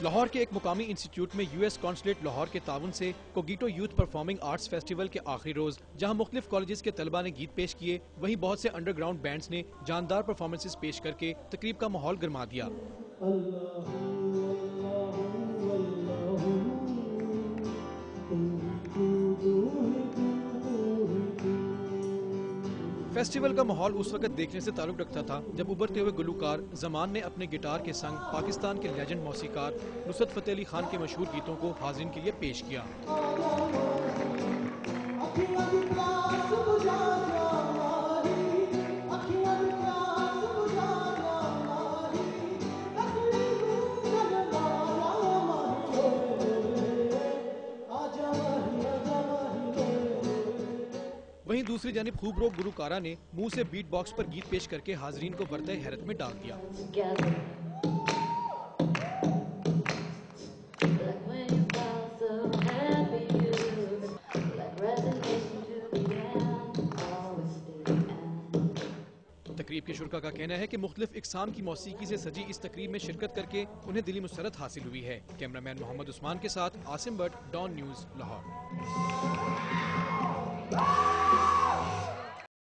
लाहौर के एक मुकामी इंस्टीट्यूट में यूएस कॉन्सुलेट लाहौर के ताउन से कोगीटो यूथ परफॉर्मिंग आर्ट्स फेस्टिवल के आखिरी रोज जहां मुख्तलिफ कॉलेजेस के तलबा ने गीत पेश किए, वहीं बहुत से अंडरग्राउंड बैंड्स ने जानदार परफॉर्मेंसेस पेश करके तकरीब का माहौल गरमा दिया। फेस्टिवल का माहौल उस वक्त देखने से ताल्लुक रखता था जब उभरते हुए गुलूकार जमान ने अपने गिटार के संग पाकिस्तान के लेजेंड मौसीकार नुसरत फतेह अली खान के मशहूर गीतों को हाज़िरीन के लिए पेश किया। वहीं दूसरी जानिब खूबरो गुलूकारा ने मुंह से बीट बॉक्स पर गीत पेश करके हाजरीन को बरते हैरत में डाल दिया। तकरीब के शुरका का कहना है कि मुख्तलिफ इकसाम की मौसीकी से सजी इस तकरीब में शिरकत करके उन्हें दिली मुसरत हासिल हुई है। कैमरामैन मोहम्मद उस्मान के साथ आसिम भट्ट, डॉन न्यूज़, लाहौर।